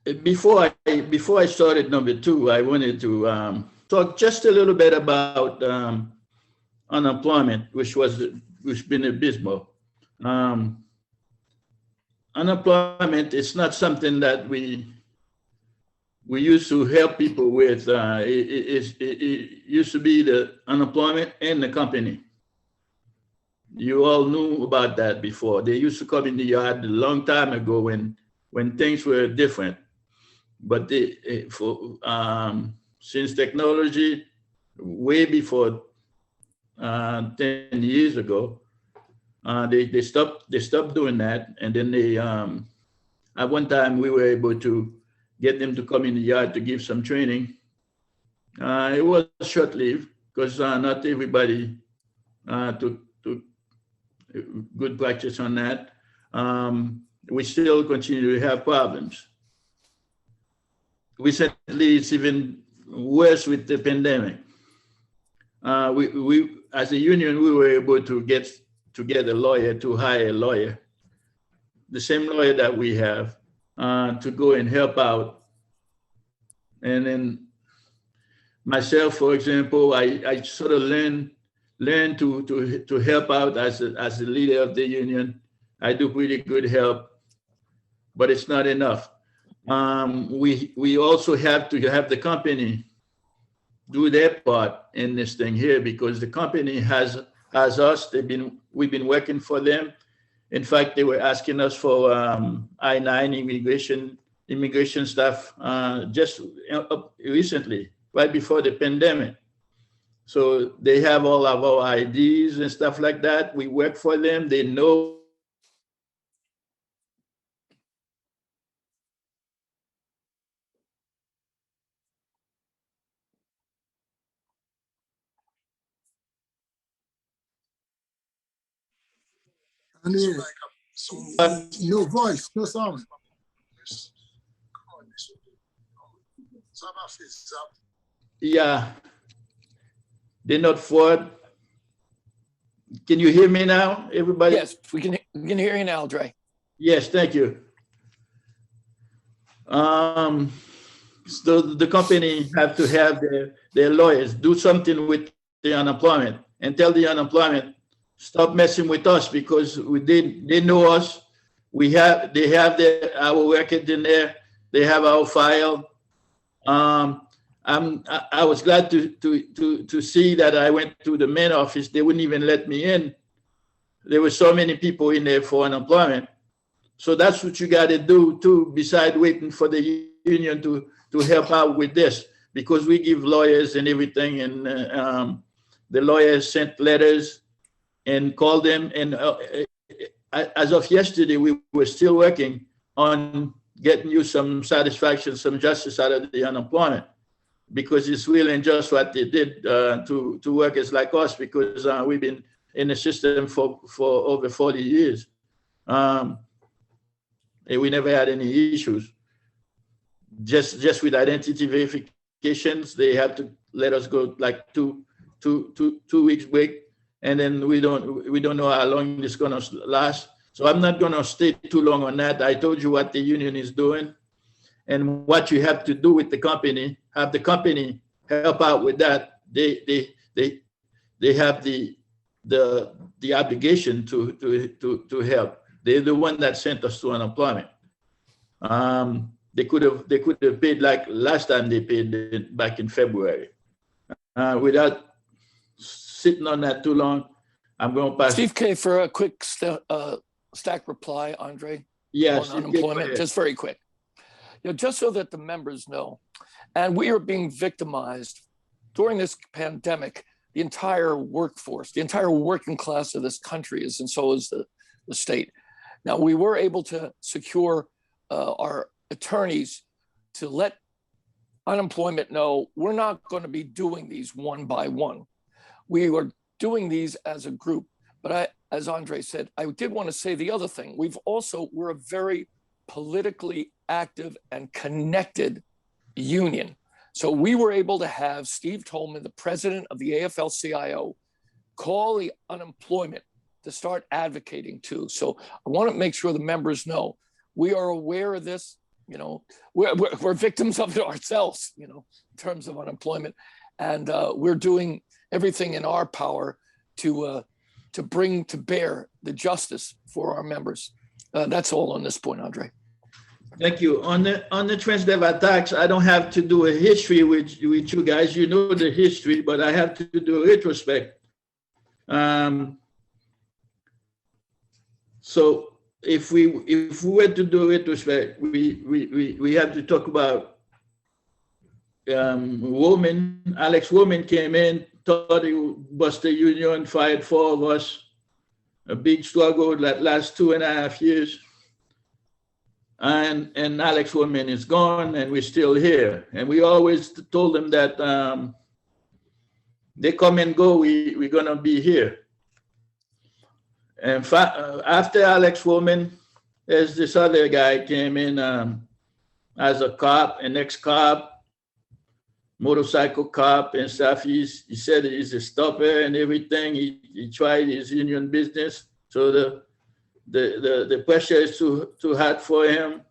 Before I started number two, I wanted to talk just a little bit about unemployment, which been abysmal. Um, Unemployment is not something that we used to help people with. It used to be the unemployment and the company. You all knew about that before. They used to come in the yard a long time ago when things were different. But since technology, way before 10 years ago, they stopped doing that, and then they at one time we were able to get them to come in the yard to give some training. It was short lived because not everybody took good practice on that. We still continue to have problems. Recently, it's even worse with the pandemic. We as a union, we were able to get a lawyer, to hire a lawyer, the same lawyer that we have, to go and help out. And then myself, for example, I sort of learned to help out as the leader of the union. I do pretty good help, but it's not enough. We also have to have the company do their part in this thing here, because the company has us. We've been working for them. In fact, they were asking us for I-9 immigration stuff just recently, right before the pandemic. So they have all of our IDs and stuff like that. We work for them. They know. I mean, no voice, no sound. Yeah, they're not forward. Can you hear me now, everybody? Yes, we can hear you now, Dre. Yes, thank you. So the company have to have their lawyers do something with the unemployment and tell the unemployment, stop messing with us, because they know us. They have our record in there. They have our file. I was glad to see that I went to the main office. They wouldn't even let me in. There were so many people in there for unemployment. So that's what you got to do too, besides waiting for the union to help out with this, because we give lawyers and everything, and the lawyers sent letters and called them. And as of yesterday, we were still working on getting you some satisfaction, some justice out of the unemployment, because it's really unjust what they did to workers like us, because we've been in the system for over 40 years. And we never had any issues. Just with identity verifications, they have to let us go like two weeks break, and then we don't know how long this is gonna last. So I'm not gonna stay too long on that. I told you what the union is doing and what you have to do with the company. Have the company help out with that. They have the obligation to help. They're the one that sent us to unemployment. They could have paid like last time they paid it back in February. Without sitting on that too long, I'm going to pass. Steve K, for a quick stack reply, Andre. Yes, on unemployment, just very quick. Just so that the members know, and we are being victimized during this pandemic. The entire workforce, the entire working class of this country is, and so is the state. Now, we were able to secure our attorneys to let unemployment know we're not going to be doing these one by one. We are doing these as a group. But as Andre said, I did want to say the other thing. We're a very politically active and connected union. So we were able to have Steve Tolman, the president of the AFL-CIO, call the unemployment to start advocating too. So I want to make sure the members know we are aware of this. You know, we're victims of it ourselves, you know, in terms of unemployment. And we're doing everything in our power to bring to bear the justice for our members. That's all on this point, Andre. Thank you. On the Transdev attacks, I don't have to do a history with you guys. You know the history, but I have to do a retrospect. So if we were to do a retrospect, we have to talk about Alex Woman came in, thought he would bust the union, fired 4 of us. A big struggle that lasts 2.5 years. And Alex Woman is gone, and we're still here. And we always told them that they come and go, we're gonna be here. And after Alex Woman, there's this other guy came in as a cop, an ex-cop, motorcycle cop and stuff. He said he's a stopper and everything. He tried his union business. So the pressure is too hard for him.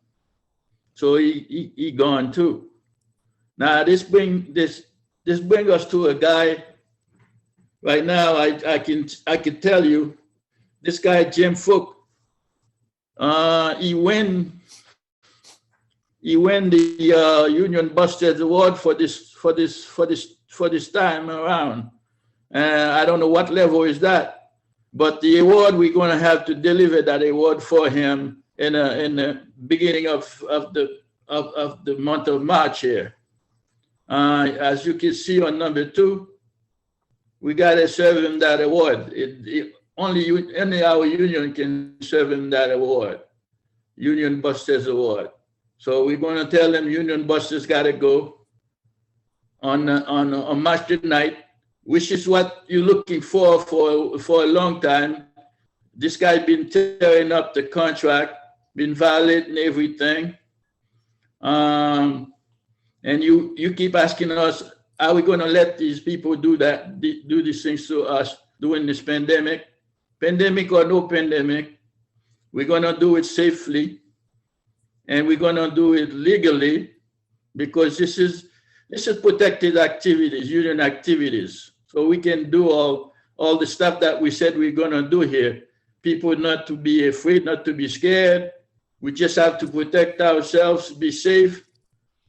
So he gone too. Now this bring us to a guy. Right now, I can tell you, this guy Jim Fook, he win the Union Busters Award for this time around. I don't know what level is that. But the award, we're going to have to deliver that award for him in the beginning of the month of March here. As you can see on number 2, we got to serve him that award. Only our union can serve him that award, Union Busters Award. So we're going to tell him Union Busters got to go on March the 9th. Which is what you're looking for a long time. This guy been tearing up the contract, been violating everything. And you keep asking us, are we gonna let these people do these things to us during this pandemic? Pandemic or no pandemic, we're gonna do it safely and we're gonna do it legally because this is protected activities, union activities. So we can do all the stuff that we said we're gonna do here. People not to be afraid, not to be scared. We just have to protect ourselves, be safe.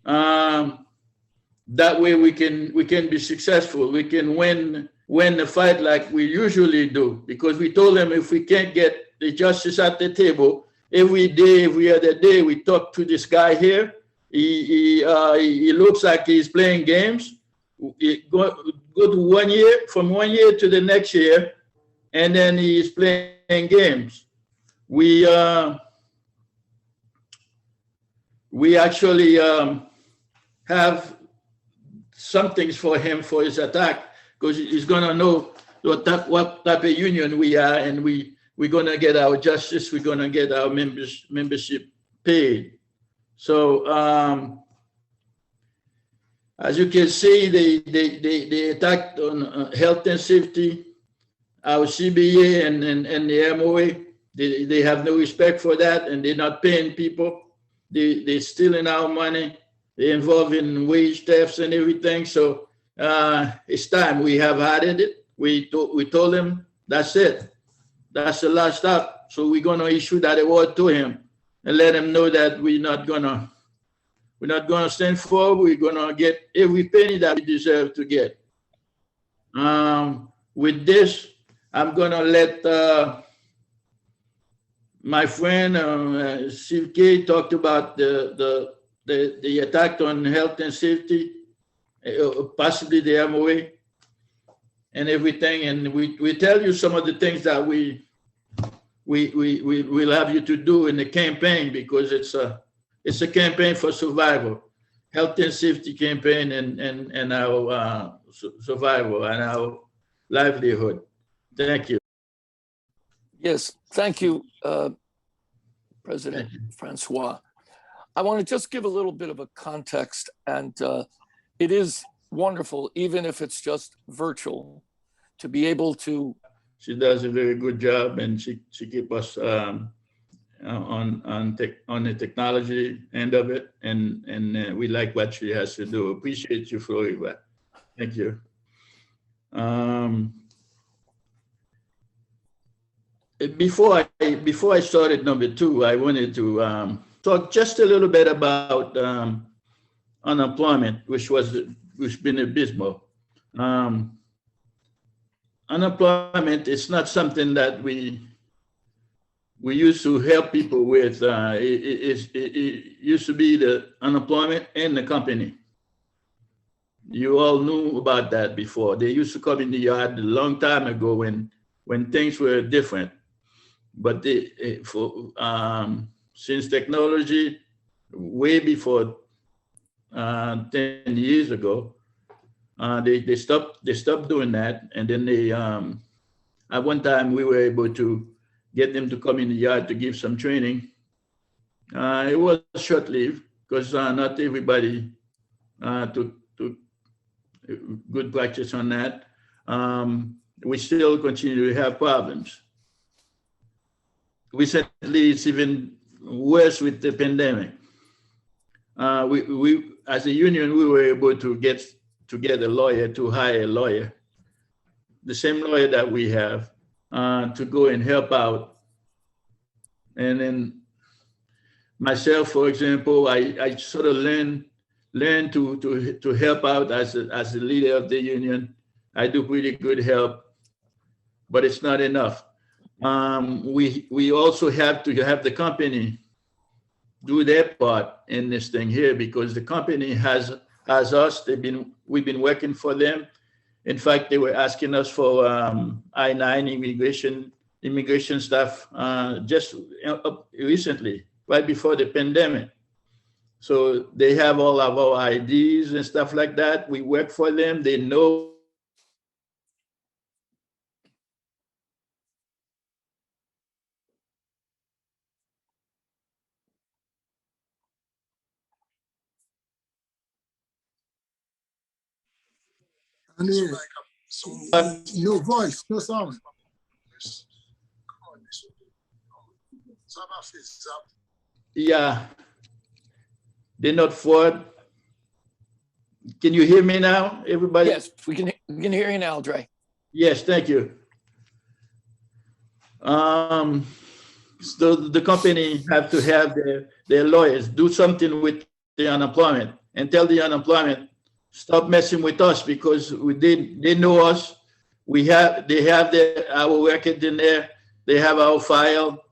That way we can be successful. We can win the fight like we usually do. Because we told them if we can't get the justice at the table, every day, every other day, we talk to this guy here. He looks like he's playing games. Go to 1 year, from 1 year to the next year, and then he's playing games. We actually have some things for him for his attack because he's gonna know what type of union we are, and we're gonna get our justice. We're gonna get our membership paid. So as you can see, they attacked on health and safety, our CBA and the MOA. They have no respect for that, and they're not paying people. They're stealing our money. They're involved in wage thefts and everything. So it's time. We have added it. We told him that's it. That's the last stop. So we're gonna issue that award to him and let him know that we're not gonna stand for. We're gonna get every penny that we deserve to get. With this, I'm gonna let my friend Steve K talked about the attack on health and safety, possibly the MOA and everything, and we tell you some of the things that we will have you to do in the campaign because it's a campaign for survival, health and safety campaign and our survival and our livelihood. Thank you. Yes, thank you, President Francois. I want to just give a little bit of a context, and it is wonderful, even if it's just virtual, to be able to. She does a very good job, and she keeps us on the technology end of it, and we like what she has to do. Appreciate you, Florida. Thank you. Before I started number two, I wanted to talk just a little bit about unemployment, which been abysmal. Unemployment is not something that we used to help people with. It used to be the unemployment and the company. You all knew about that before. They used to come in the yard a long time ago when things were different. But since technology, way before 10 years ago, they stopped doing that. And then at one time we were able to get them to come in the yard to give some training. It was short-lived because not everybody took good practice on that. We still continue to have problems. Recently, it's even worse with the pandemic. We as a union, we were able to get a lawyer, to hire a lawyer, the same lawyer that we have, to go and help out. And then myself, for example, I sort of learned to help out as the leader of the union. I do pretty good help, but it's not enough. We also have to have the company do their part in this thing here, because the company has us. We've been working for them. In fact, they were asking us for I-9 immigration stuff just recently, right before the pandemic. So they have all of our IDs and stuff like that. We work for them. They know. No voice, no sound. Yeah, they're not forward. Can you hear me now, everybody? Yes, we can hear you now, Dre. Yes, thank you. So the company have to have their lawyers do something with the unemployment and tell the unemployment, stop messing with us, because they know us. They have our record in there. They have our file.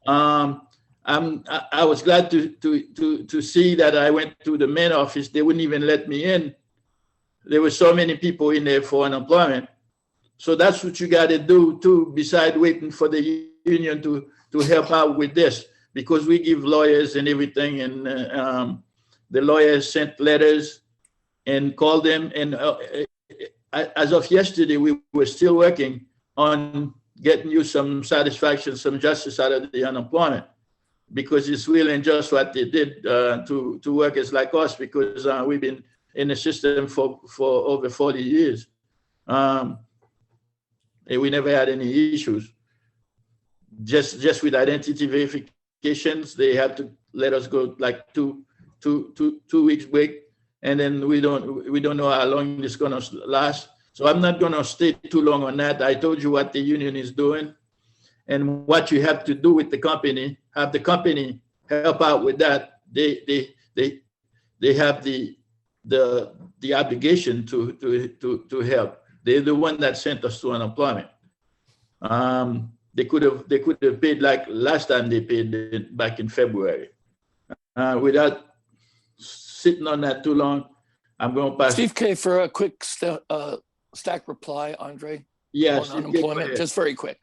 I was glad to see that I went to the main office. They wouldn't even let me in. There were so many people in there for unemployment. So that's what you got to do too, besides waiting for the union to help out with this, because we give lawyers and everything, and the lawyers sent letters and called them. And as of yesterday, we were still working on getting you some satisfaction, some justice out of the unemployment, because it's really unjust what they did to workers like us, because we've been in the system for over 40 years. And we never had any issues. Just with identity verifications, they had to let us go like two weeks break, and then we don't know how long it's gonna last. So I'm not gonna stay too long on that. I told you what the union is doing and what you have to do with the company. Have the company help out with that. They have the obligation to help. They're the one that sent us to unemployment. They could have paid like last time they paid back in February. Without sitting on that too long, I'm going to pass. Steve K, for a quick stack reply, Andre. Yes, on unemployment, just very quick.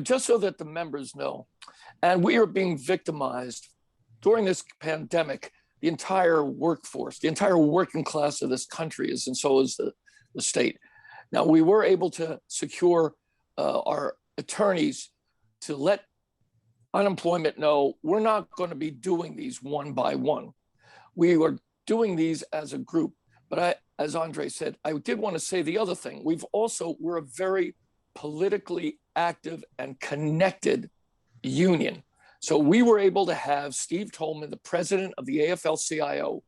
Just so that the members know, and we are being victimized during this pandemic. The entire workforce, the entire working class of this country is, and so is the state. Now, we were able to secure our attorneys to let unemployment know we're not going to be doing these one by one. We are doing these as a group. But as Andre said, I did want to say the other thing. We're a very politically active and connected union. So we were able to have Steve Tolman, the president of the AFL-CIO,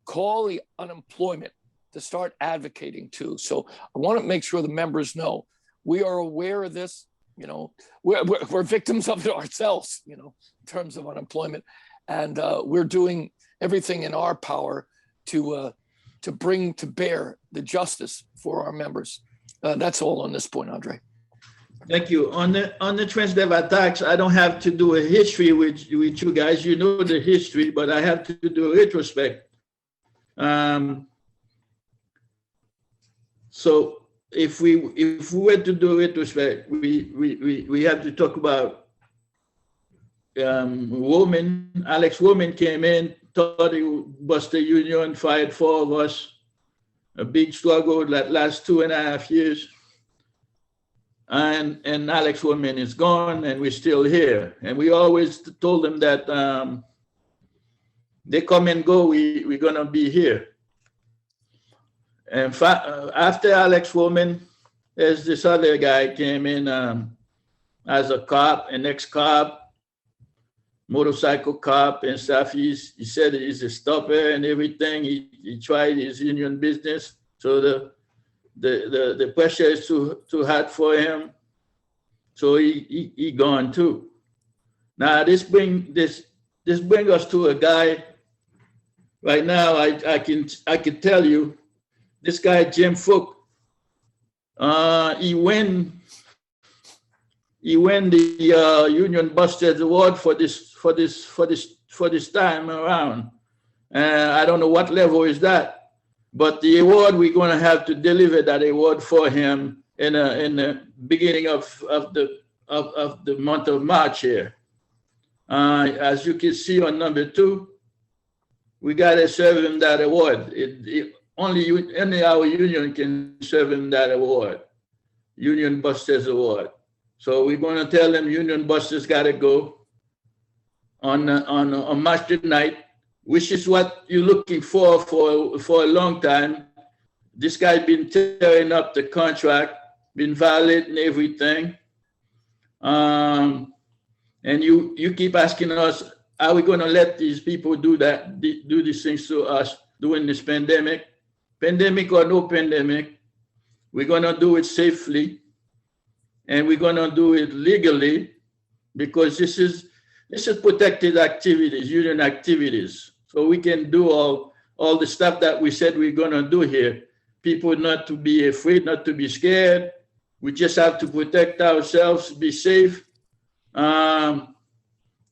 call the unemployment to start advocating to. So I want to make sure the members know we are aware of this. You know, we're victims of it ourselves, you know, in terms of unemployment. And we're doing everything in our power to bring to bear the justice for our members. That's all on this point, Andre. Thank you. On the Transdev attacks, I don't have to do a history with you guys. You know the history, but I have to do a retrospect. So if we were to do a retrospect, we have to talk about Woman. Alex Woman came in, thought he would bust the union, fired 4 of us. A big struggle that lasts 2.5 years. And Alex Woman is gone, and we're still here. And we always told them that they come and go, we're gonna be here. And after Alex Woman, there's this other guy came in as a cop, an ex-cop, motorcycle cop and stuff. He said he's a stopper and everything. He tried his union business. So the pressure is too hard for him. So he gone too. Now this bring us to a guy. Right now, I can tell you, this guy Jim Fook, he win the Union Busters Award for this time around. I don't know what level is that, but the award, we're going to have to deliver that award for him in the beginning of the month of March here. As you can see on number 2, we got to serve him that award. Only our union can serve him that award, Union Busters Award. So we're going to tell them Union Busters got to go on March the 9th, which is what you're looking for a long time. This guy been tearing up the contract, been violating everything. And you keep asking us, are we going to let these people do these things to us during this pandemic? Pandemic or no pandemic, we're going to do it safely, and we're going to do it legally, because this is protected activities, union activities. So we can do all the stuff that we said we're going to do here. People not to be afraid, not to be scared. We just have to protect ourselves, be safe.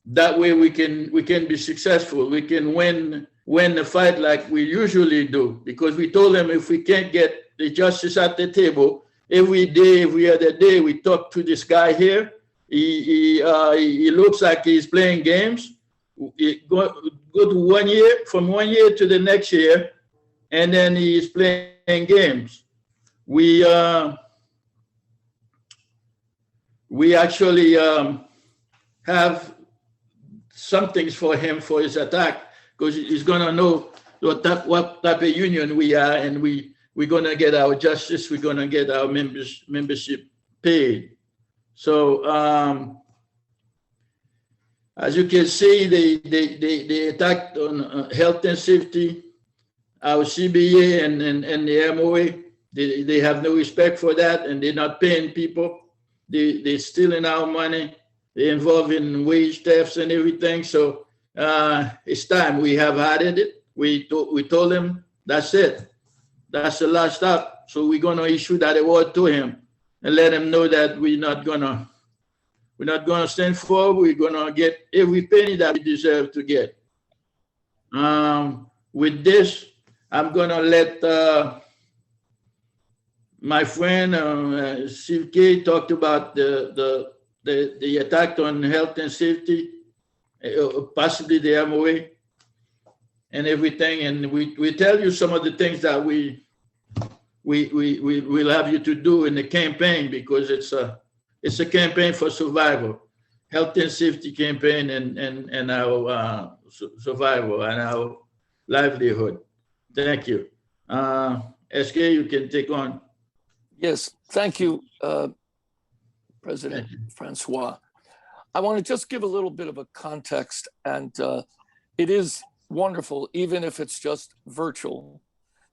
That way we can be successful. We can win the fight like we usually do, because we told them if we can't get the justice at the table, every day, every other day, we talk to this guy here. He looks like he's playing games. Go to 1 year, from 1 year to the next year, and then he's playing games. We actually have some things for him for his attack, because he's gonna know what type of union we are, and we're gonna get our justice. We're gonna get our membership paid. So as you can see, they attacked on health and safety, our CBA and the MOA. They have no respect for that, and they're not paying people. They're stealing our money. They're involved in wage thefts and everything. So it's time. We have added it. We told him that's it. That's the last stop. So we're gonna issue that award to him and let him know that we're not gonna stand for. We're gonna get every penny that we deserve to get. With this, I'm gonna let my friend Steve K talked about the attack on health and safety, possibly the MOA and everything. And we tell you some of the things that we will have you to do in the campaign, because it's a campaign for survival, health and safety campaign, and our survival and our livelihood. Thank you. SK, you can take on. Yes, thank you, President Francois. I want to just give a little bit of a context, and it is wonderful, even if it's just virtual,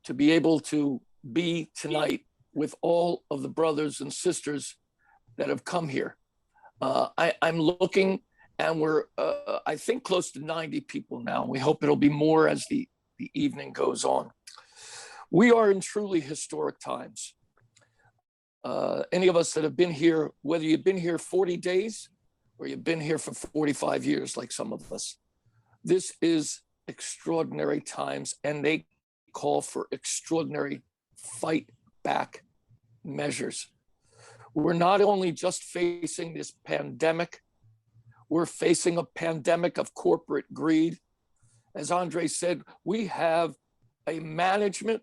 to be able to be tonight with all of the brothers and sisters that have come here. I'm looking, and we're, I think, close to 90 people now. We hope it'll be more as the evening goes on. We are in truly historic times. Any of us that have been here, whether you've been here 40 days or you've been here for 45 years, like some of us, this is extraordinary times, and they call for extraordinary fight back measures. We're not only just facing this pandemic, we're facing a pandemic of corporate greed. As Andre said, we have a management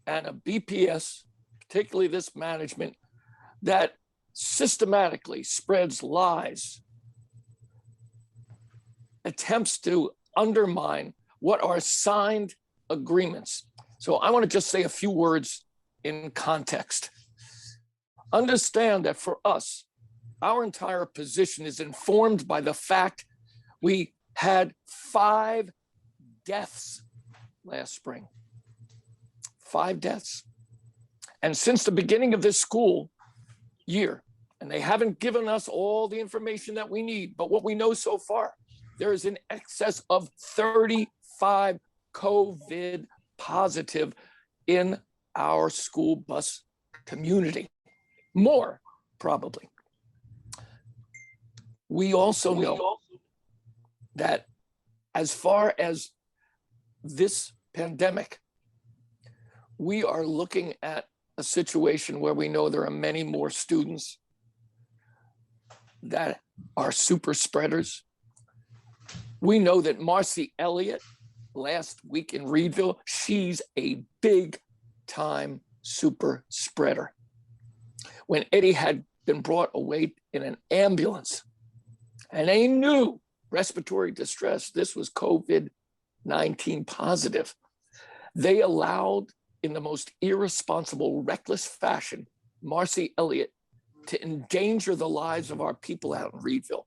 and a BPS, particularly this management, that systematically spreads lies, attempts to undermine what are signed agreements. So I want to just say a few words in context. Understand that for us, our entire position is informed by the fact we had 5 deaths last spring. 5 deaths. And since the beginning of this school year, and they haven't given us all the information that we need, but what we know so far, there is an excess of 35 COVID positive in our school bus community. More, probably. We also know that as far as this pandemic, we are looking at a situation where we know there are many more students that are super spreaders. We know that Marcy Elliott last week in Reedville, she's a big time super spreader. When Eddie had been brought away in an ambulance and they knew respiratory distress, this was COVID-19 positive, they allowed, in the most irresponsible, reckless fashion, Marcy Elliott to endanger the lives of our people out in Reedville.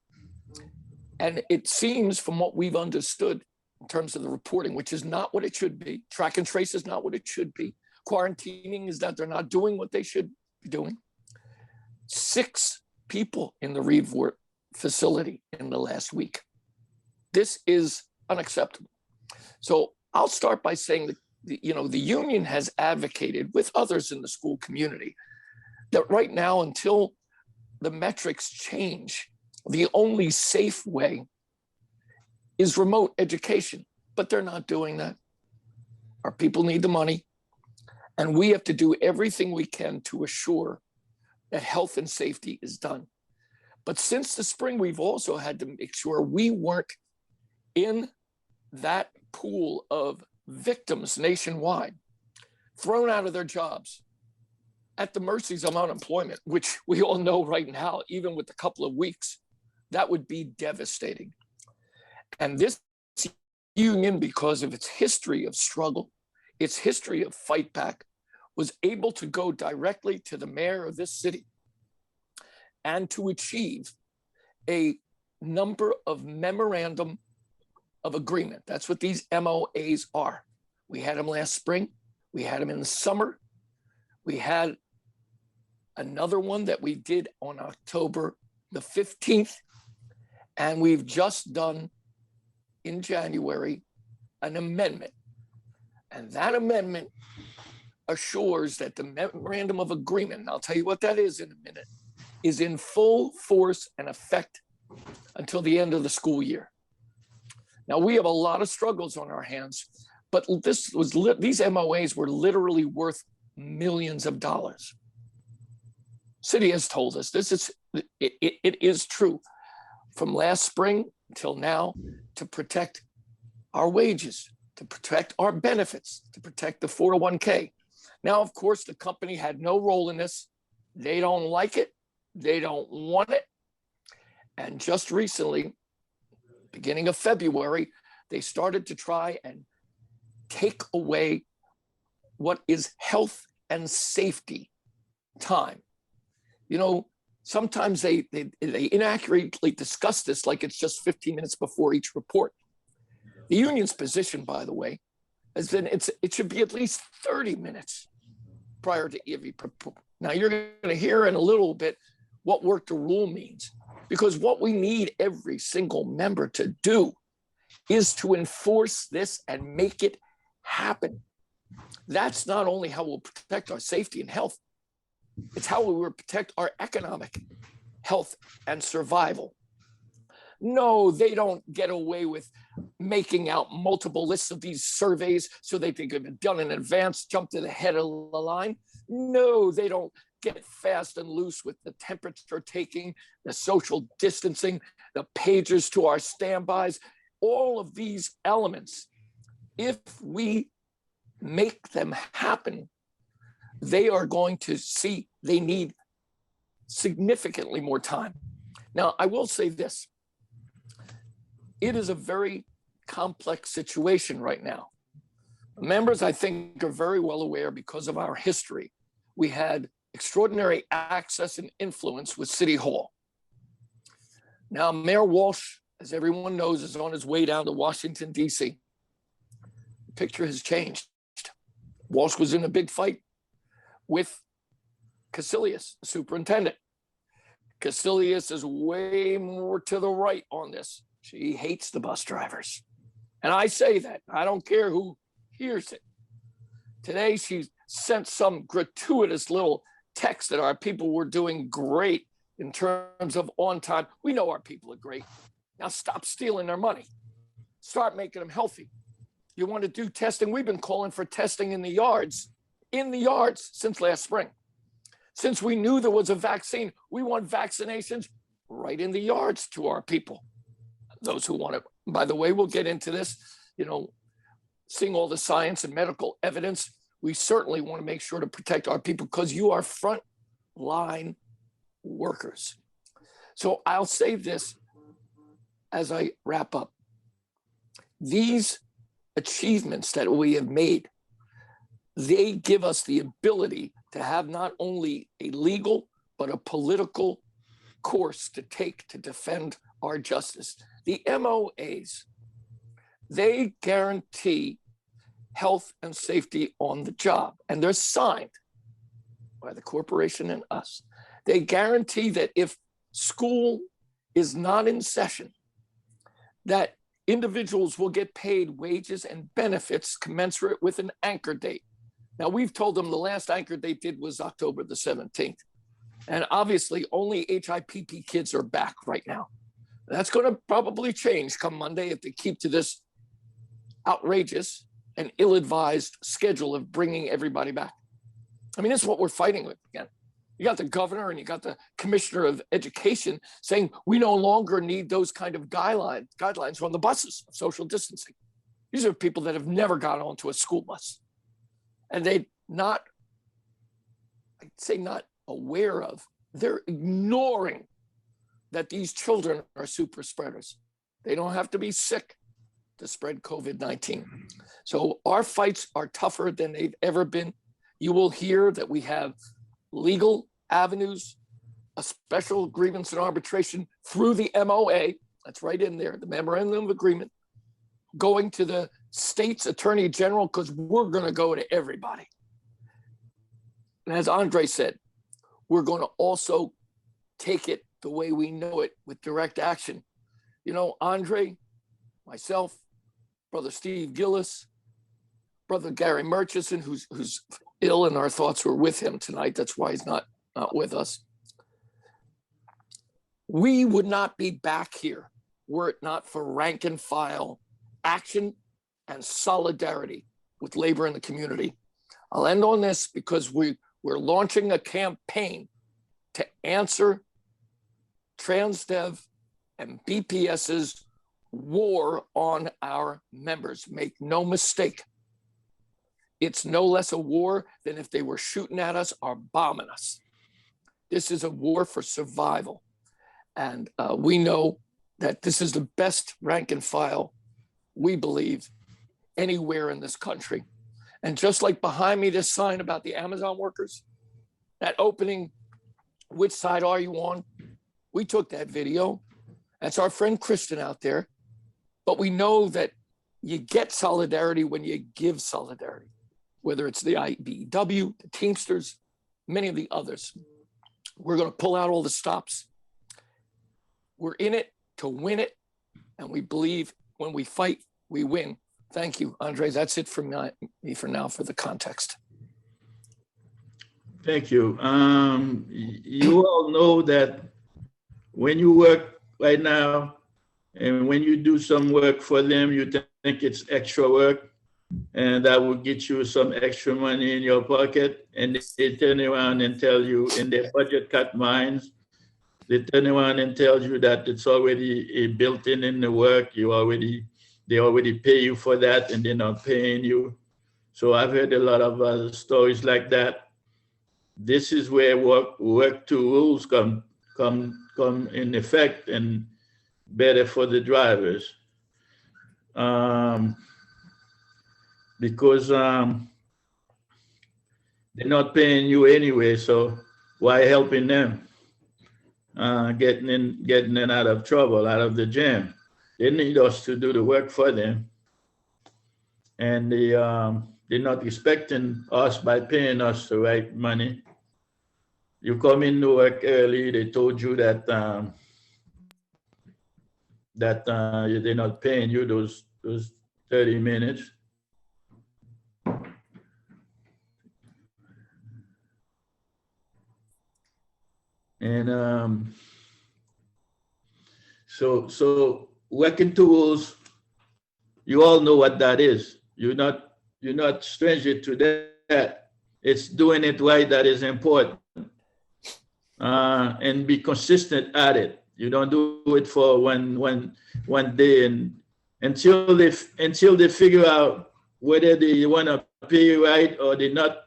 And it seems, from what we've understood in terms of the reporting, which is not what it should be, track and trace is not what it should be, quarantining is that they're not doing what they should be doing. 6 people in the Reedville facility in the last week. This is unacceptable. So I'll start by saying that the union has advocated with others in the school community that right now, until the metrics change, the only safe way is remote education, but they're not doing that. Our people need the money, and we have to do everything we can to assure that health and safety is done. But since the spring, we've also had to make sure we weren't in that pool of victims nationwide, thrown out of their jobs, at the mercies of unemployment, which we all know right now, even with a couple of weeks, that would be devastating. And this union, because of its history of struggle, its history of fight back, was able to go directly to the mayor of this city and to achieve a number of memorandum of agreement. That's what these MOAs are. We had them last spring. We had them in the summer. We had another one that we did on October the 15th. And we've just done in January an amendment. And that amendment assures that the memorandum of agreement, and I'll tell you what that is in a minute, is in full force and effect until the end of the school year. Now, we have a lot of struggles on our hands, but these MOAs were literally worth millions of dollars. City has told us it is true from last spring until now, to protect our wages, to protect our benefits, to protect the 401k. Now, of course, the company had no role in this. They don't like it. They don't want it. And just recently, beginning of February, they started to try and take away what is health and safety time. You know, Sometimes they inaccurately discuss this like it's just 15 minutes before each report. The union's position, by the way, has been it should be at least 30 minutes prior to every report. Now you're going to hear in a little bit what work the rule means, because what we need every single member to do is to enforce this and make it happen. That's not only how we'll protect our safety and health, it's how we will protect our economic health and survival. No, they don't get away with making out multiple lists of these surveys so they think they've been done in advance, jump to the head of the line. No, they don't get fast and loose with the temperature taking, the social distancing, the pagers to our standbys, all of these elements. If we make them happen, they are going to see they need significantly more time. Now, I will say this. It is a very complex situation right now. Members, I think, are very well aware because of our history. We had extraordinary access and influence with City Hall. Now, Mayor Walsh, as everyone knows, is on his way down to Washington, D.C. The picture has changed. Walsh was in a big fight with Gillis, the superintendent. Gillis is way more to the right on this. She hates the bus drivers. And I say that. I don't care who hears it. Today, she sent some gratuitous little text that our people were doing great in terms of on time. We know our people are great. Now stop stealing their money. Start making them healthy. You want to do testing? We've been calling for testing in the yards since last spring. Since we knew there was a vaccine, we want vaccinations right in the yards to our people. Those who want it. By the way, we'll get into this, seeing all the science and medical evidence. We certainly want to make sure to protect our people because you are frontline workers. So I'll say this as I wrap up. These achievements that we have made, they give us the ability to have not only a legal, but a political course to take to defend our justice. The MOAs, they guarantee health and safety on the job, and they're signed by the corporation and us. They guarantee that if school is not in session, that individuals will get paid wages and benefits commensurate with an anchor date. Now, we've told them the last anchor date did was October the 17th. And obviously, only HIPP kids are back right now. That's going to probably change come Monday if they keep to this outrageous and ill-advised schedule of bringing everybody back. I mean, this is what we're fighting with again. You got the governor and you got the commissioner of education saying we no longer need those kind of guidelines on the buses of social distancing. These are people that have never got onto a school bus. And they're not, I'd say not aware of, they're ignoring that these children are super spreaders. They don't have to be sick to spread COVID-19. So our fights are tougher than they've ever been. You will hear that we have legal avenues, a special grievance and arbitration through the MOA, that's right in there, the memorandum of agreement, going to the state's attorney general because we're going to go to everybody. And as Andre said, we're going to also take it the way we know it with direct action. Andre, myself, Brother Steve Gillis, Brother Gary Murchison, who's ill, and our thoughts were with him tonight. That's why he's not with us. We would not be back here were it not for rank and file action and solidarity with labor in the community. I'll end on this because we're launching a campaign to answer TransDev and BPS's war on our members. Make no mistake. It's no less a war than if they were shooting at us or bombing us. This is a war for survival. And we know that this is the best rank and file, we believe, anywhere in this country. And just like behind me, this sign about the Amazon workers, that opening which side are you on? We took that video. That's our friend Kristen out there. But we know that you get solidarity when you give solidarity, whether it's the IBEW, the Teamsters, many of the others. We're going to pull out all the stops. We're in it to win it. And we believe when we fight, we win. Thank you, Andre. That's it from me for now for the context. Thank you. You all know that when you work right now and when you do some work for them, you think it's extra work and that will get you some extra money in your pocket. And they turn around and tell you in their budget cut minds, they turn around and tell you that it's already built in the work. They already pay you for that and they're not paying you. So I've heard a lot of stories like that. This is where work to rules come in effect and better for the drivers. Because they're not paying you anyway, so why helping them? Getting in out of trouble, out of the jam. They need us to do the work for them. And they're not expecting us by paying us the right money. You come in to work early, they told you that they're not paying you those 30 minutes. And so working tools, you all know what that is. You're not stranger to that. It's doing it right that is important. And be consistent at it. You don't do it for one day and until they figure out whether they want to pay you right or they not.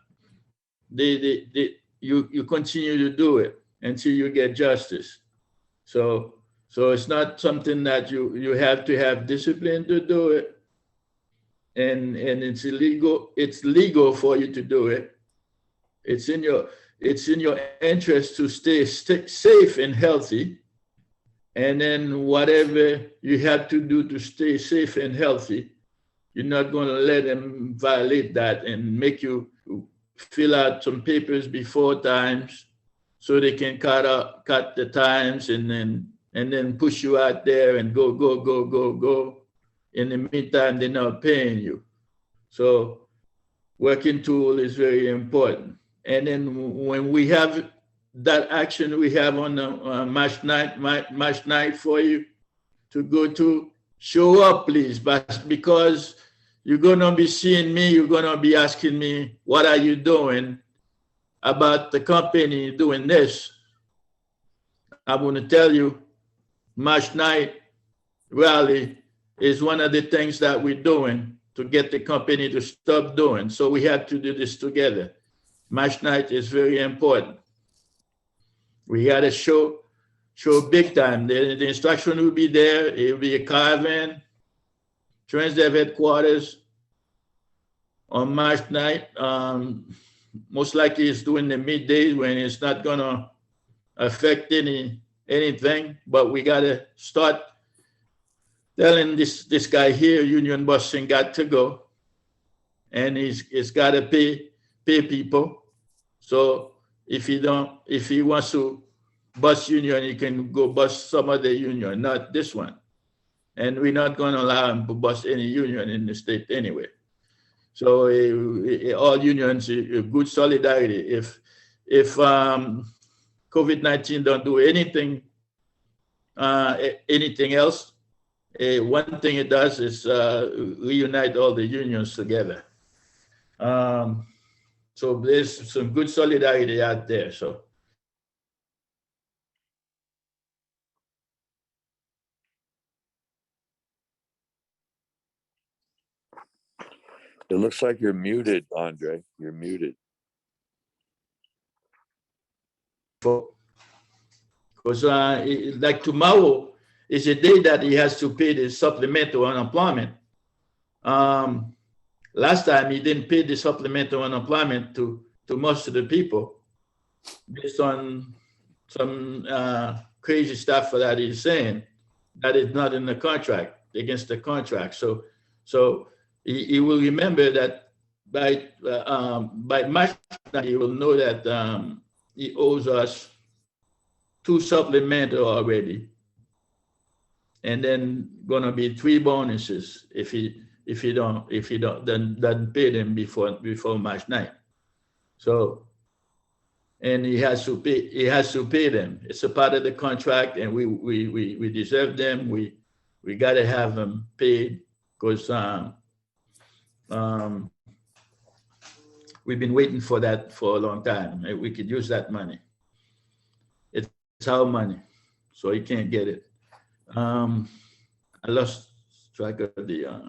You continue to do it until you get justice. So it's not something that you have to have discipline to do it, and it's illegal. It's legal for you to do it. It's in your interest to stay safe and healthy, and then whatever you have to do to stay safe and healthy, you're not going to let them violate that and make you fill out some papers before times so they can cut the times and then push you out there and go. In the meantime, they're not paying you. So working tool is very important. And then when we have that action we have on the match night for you to go to, show up, please, but because you're going to be seeing me, you're going to be asking me, what are you doing about the company doing this? I'm going to tell you, match night rally is one of the things that we're doing to get the company to stop doing. So we have to do this together. Match night is very important. We got to show big time. The instruction will be there. It will be a caravan, Transdev headquarters on March night. Most likely it's during the middays when it's not going to affect anything, but we got to start telling this guy here, union busting got to go, and he's got to pay people. So if he wants to bust union, he can go bust some other union, not this one. And we're not going to allow him to bust any union in the state anyway. So all unions, good solidarity. If COVID-19 don't do anything else, one thing it does is reunite all the unions together. So there's some good solidarity out there. So. It looks like you're muted, Andre. You're muted. Because like tomorrow is a day that he has to pay the supplemental unemployment. Last time he didn't pay the supplemental unemployment to most of the people based on crazy stuff that he's saying that is not in the contract, against the contract. So he will remember that by March, he will know that he owes us 2 supplemental already, and then gonna be 3 bonuses if he doesn't pay them before March 9th. So, and he has to pay them. It's a part of the contract, and we deserve them. We gotta have them paid, because we've been waiting for that for a long time. We could use that money. It's our money, so he can't get it. I lost track of the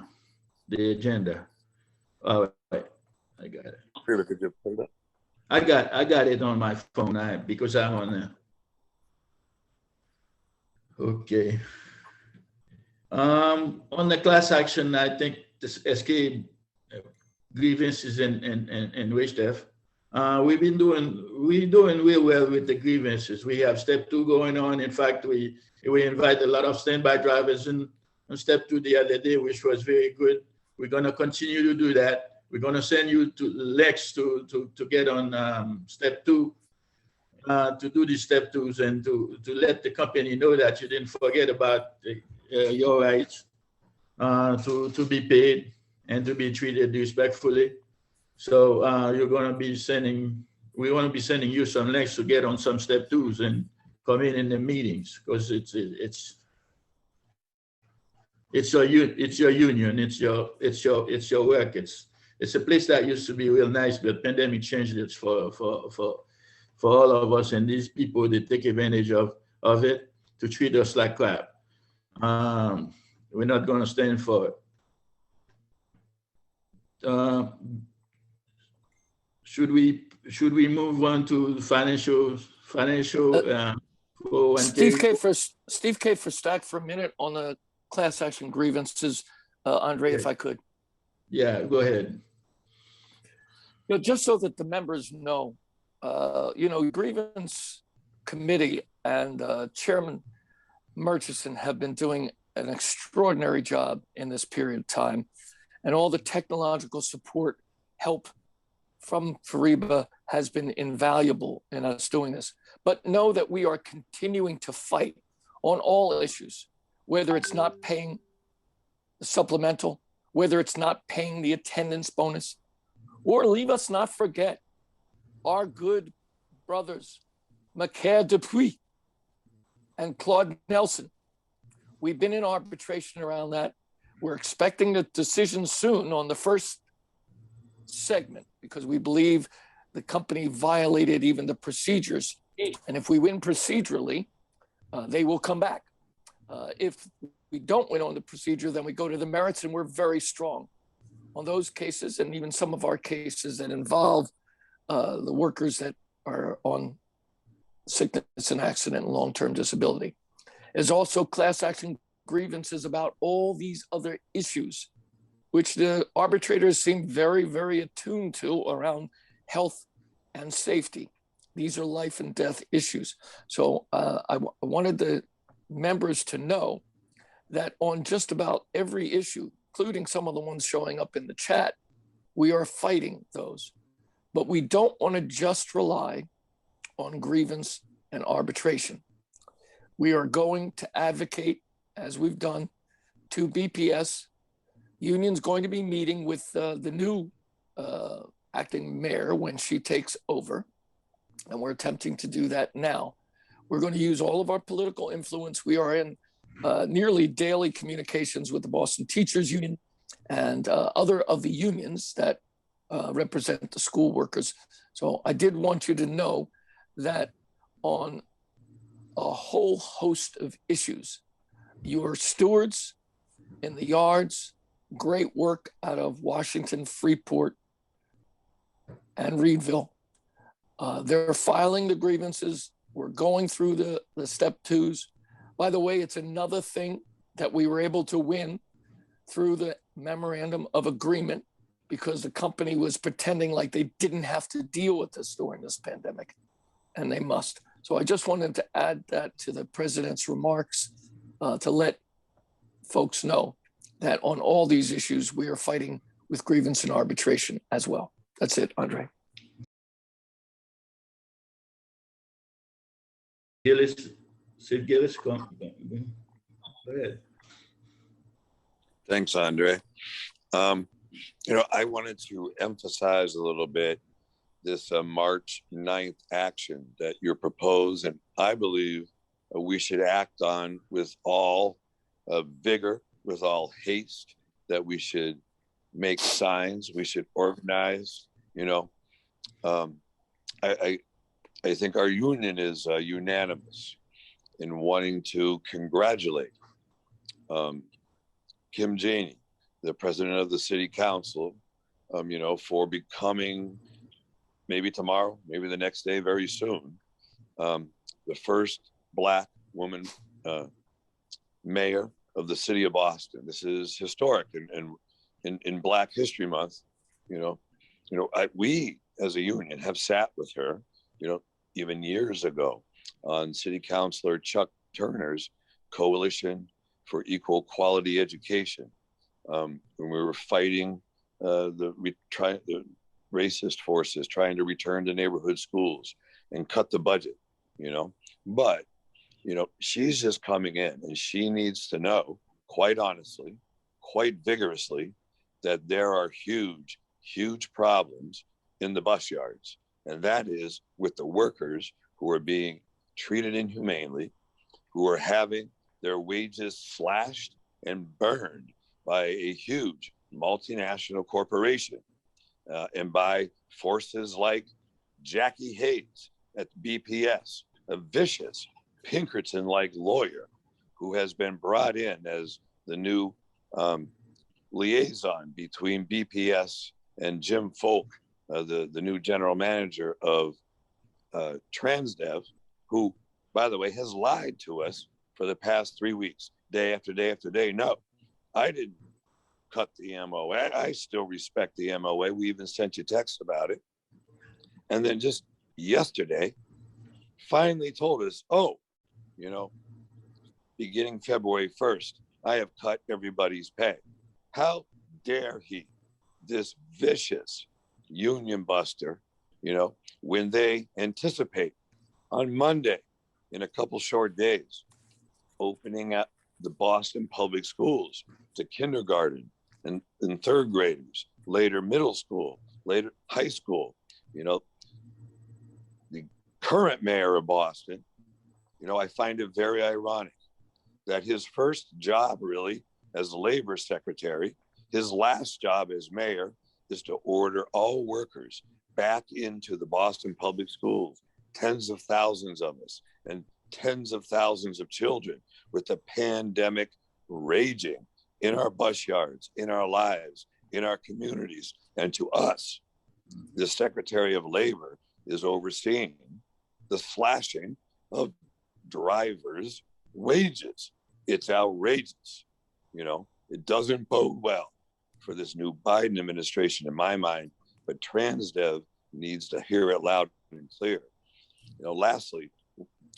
agenda. All right, I got it. Could you play that? I got it on my phone because I'm on there. Okay. On the class action, I think this SK grievances and wage theft. We're doing real well with the grievances. We have step 2 going on. In fact, we invite a lot of standby drivers in on step 2 the other day, which was very good. We're going to continue to do that. We're going to send you to Lex to get on step 2, to do these step 2s, and to let the company know that you didn't forget about your rights to be paid and to be treated respectfully. So we want to be sending you some links to get on some step 2s and come in the meetings, because it's your union, it's your work. It's a place that used to be real nice, but pandemic changed it for all of us, and these people, they take advantage of it to treat us like crap. We're not going to stand for it. Should we move on to financial? Steve K for Stack for a minute on the class action grievances, Andre, if I could. Yeah, go ahead. Just so that the members know, grievance committee and Chairman Murchison have been doing an extraordinary job in this period of time, and all the technological support help from FARIBA has been invaluable in us doing this. But know that we are continuing to fight on all issues, whether it's not paying the supplemental, whether it's not paying the attendance bonus, or leave us not forget our good brothers, Macaire Dupuis and Claude Nelson. We've been in arbitration around that. We're expecting a decision soon on the first segment, because we believe the company violated even the procedures. And if we win procedurally, they will come back. If we don't win on the procedure, then we go to the merits, and we're very strong on those cases, and even some of our cases that involve the workers that are on sickness and accident and long-term disability. There's also class action grievances about all these other issues, which the arbitrators seem very, very attuned to around health and safety. These are life and death issues. So I wanted the members to know that on just about every issue, including some of the ones showing up in the chat, we are fighting those. But we don't want to just rely on grievance and arbitration. We are going to advocate, as we've done, to BPS. Union's going to be meeting with the new acting mayor when she takes over, and we're attempting to do that now. We're going to use all of our political influence. We are in nearly daily communications with the Boston Teachers Union and other of the unions that represent the school workers. So I did want you to know that on a whole host of issues, your stewards in the yards, great work out of Washington, Freeport, and Reedville. They're filing the grievances. We're going through the step 2s. By the way, it's another thing that we were able to win through the memorandum of agreement, because the company was pretending like they didn't have to deal with this during this pandemic, and they must. So I just wanted to add that to the president's remarks to let folks know that on all these issues, we are fighting with grievance and arbitration as well. That's it, Andre. Gillis, Sid Gillis, go ahead. Thanks, Andre. I wanted to emphasize a little bit this March 9th action that you're proposed, and I believe we should act on with all vigor, with all haste, that we should make signs, we should organize. I think our union is unanimous in wanting to congratulate Kim Janey, the president of the city council, for becoming, maybe tomorrow, maybe the next day, very soon, the first Black woman mayor of the city of Boston. This is historic, and in Black History Month, we as a union have sat with her, even years ago, on City Councilor Chuck Turner's Coalition for Equal Quality Education, when we were fighting the racist forces trying to return to neighborhood schools and cut the budget, But, she's just coming in, and she needs to know, quite honestly, quite vigorously, that there are huge, huge problems in the bus yards. And that is with the workers who are being treated inhumanely, who are having their wages slashed and burned by a huge multinational corporation, and by forces like Jackie Hayes at BPS, a vicious Pinkerton-like lawyer who has been brought in as the new liaison between BPS and Jim Folk, the new general manager of Transdev, who, by the way, has lied to us for the past 3 weeks, day after day after day. No, I didn't cut the MOA. I still respect the MOA. We even sent you texts about it. And then just yesterday, finally told us, beginning February 1st, I have cut everybody's pay. How dare he, this vicious union buster, when they anticipate on Monday, in a couple short days, opening up the Boston public schools to kindergarten and third graders, later middle school, later high school. The current mayor of Boston, I find it very ironic that his first job really as labor secretary, his last job as mayor, is to order all workers back into the Boston public schools, tens of thousands of us and tens of thousands of children, with the pandemic raging in our bus yards, in our lives, in our communities. And to us, the Secretary of Labor is overseeing the slashing of drivers' wages. It's outrageous. It doesn't bode well for this new Biden administration in my mind, but Transdev needs to hear it loud and clear. Lastly,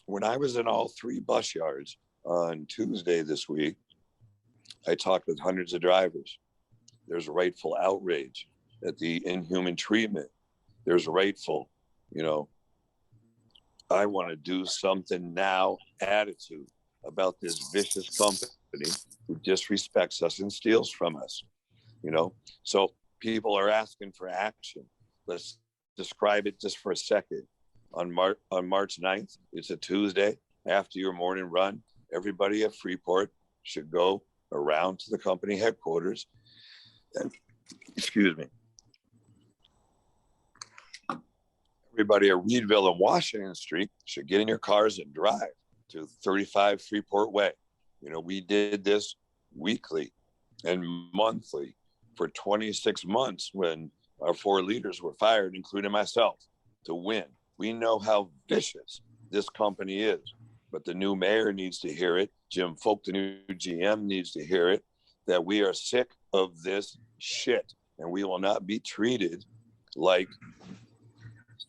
when I was in all 3 bus yards on Tuesday this week, I talked with hundreds of drivers. There's rightful outrage at the inhuman treatment. There's rightful, I want to do something now attitude about this vicious company who disrespects us and steals from us. So people are asking for action. Let's describe it just for a second. On March 9th, it's a Tuesday, after your morning run, everybody at Freeport should go around to the company headquarters and, everybody at Reedville and Washington Street should get in your cars and drive to 35 Freeport Way. We did this weekly and monthly for 26 months when our 4 leaders were fired, including myself, to win. We know how vicious this company is, but the new mayor needs to hear it. Jim Folk, the new GM, needs to hear it, that we are sick of this shit, and we will not be treated like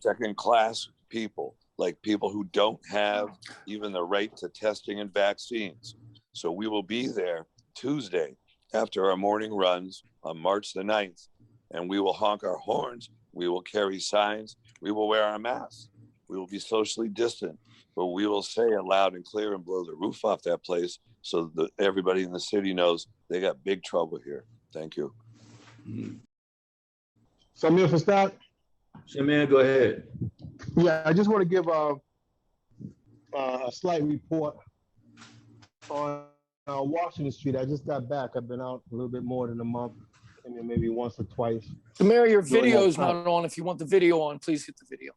second-class people, like people who don't have even the right to testing and vaccines. So we will be there Tuesday after our morning runs on March the 9th, and we will honk our horns, we will carry signs, we will wear our masks, we will be socially distant, but we will say it loud and clear and blow the roof off that place so that everybody in the city knows they got big trouble here. Thank you. Samir for start. Samir, go ahead. Yeah, I just want to give a slight report on Washington Street. I just got back. I've been out a little bit more than a month. I mean, maybe once or twice. Samir, your During video that is not time. on. If you want the video on, please hit the video.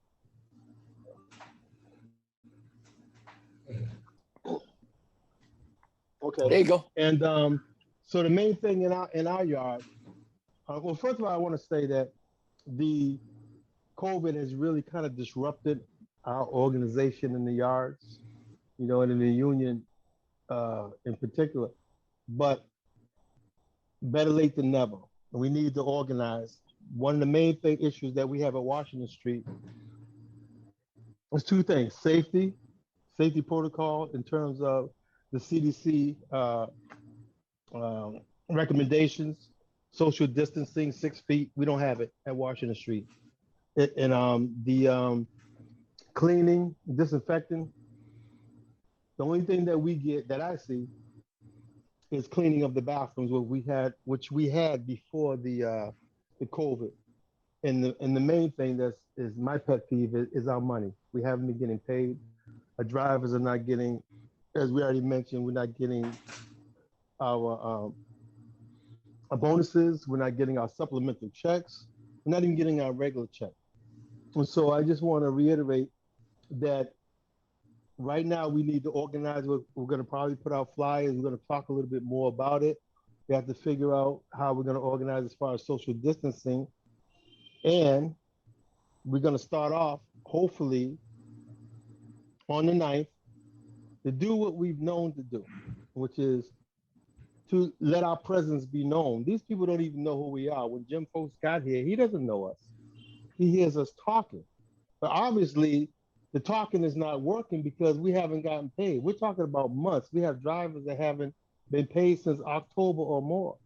Okay. There you go. And so the main thing in our yard, well, first of all, I want to say that the COVID has really kind of disrupted our organization in the yards, you know, and in the union in particular. But better late than never. We need to organize. One of the main issues that we have at Washington Street is two things: safety protocol in terms of the CDC recommendations, social distancing, 6 feet. We don't have it at Washington Street. The cleaning, disinfecting. The only thing that we get, that I see, is cleaning of the bathrooms, which we had before the COVID. And the main thing is my pet peeve is our money. We haven't been getting paid. Our drivers are not getting, as we already mentioned, we're not getting our bonuses. We're not getting our supplemental checks. We're not even getting our regular check. And so I just want to reiterate that right now we need to organize. We're going to probably put out flyers. We're going to talk a little bit more about it. We have to figure out how we're going to organize as far as social distancing. And we're going to start off, hopefully, on the 9th to do what we've known to do, which is to let our presence be known. These people don't even know who we are. When Jim Folks got here, he doesn't know us. He hears us talking. But obviously, the talking is not working because we haven't gotten paid. We're talking about months. We have drivers that haven't been paid since October or more,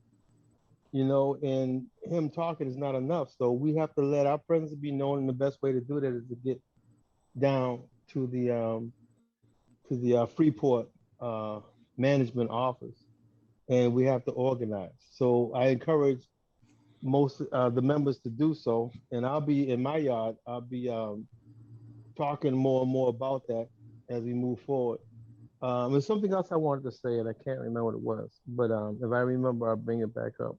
you know, and him talking is not enough. So we have to let our presence be known, and the best way to do that is to get down to the Freeport management office, and we have to organize. So I encourage most the members to do so, and I'll be in my yard. I'll be talking more and more about that as we move forward. There's something else I wanted to say, and I can't remember what it was, but if I remember, I'll bring it back up.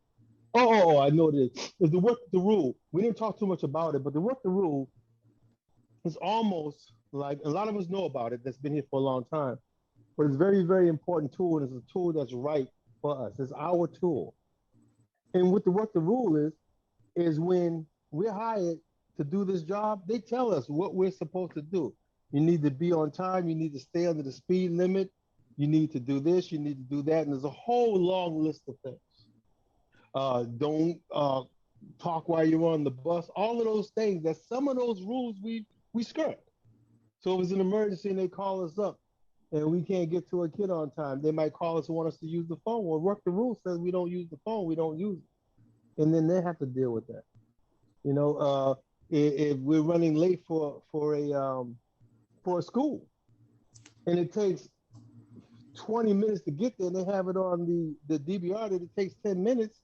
Oh, I know what it is. It's the work the rule. We didn't talk too much about it, but the work the rule is almost like, a lot of us know about it that's been here for a long time, but it's a very, very important tool, and it's a tool that's right for us. It's our tool. And what the rule is when we're hired to do this job, they tell us what we're supposed to do. You need to be on time, you need to stay under the speed limit, you need to do this, you need to do that, and there's a whole long list of things. Don't talk while you're on the bus, all of those things. That some of those rules we skirt. So if it's an emergency and they call us up and we can't get to a kid on time, they might call us and want us to use the phone. Well, work the rule says we don't use the phone, we don't use it. And then they have to deal with that. You know, if we're running late for a school and it takes 20 minutes to get there and they have it on the DVR that it takes 10 minutes,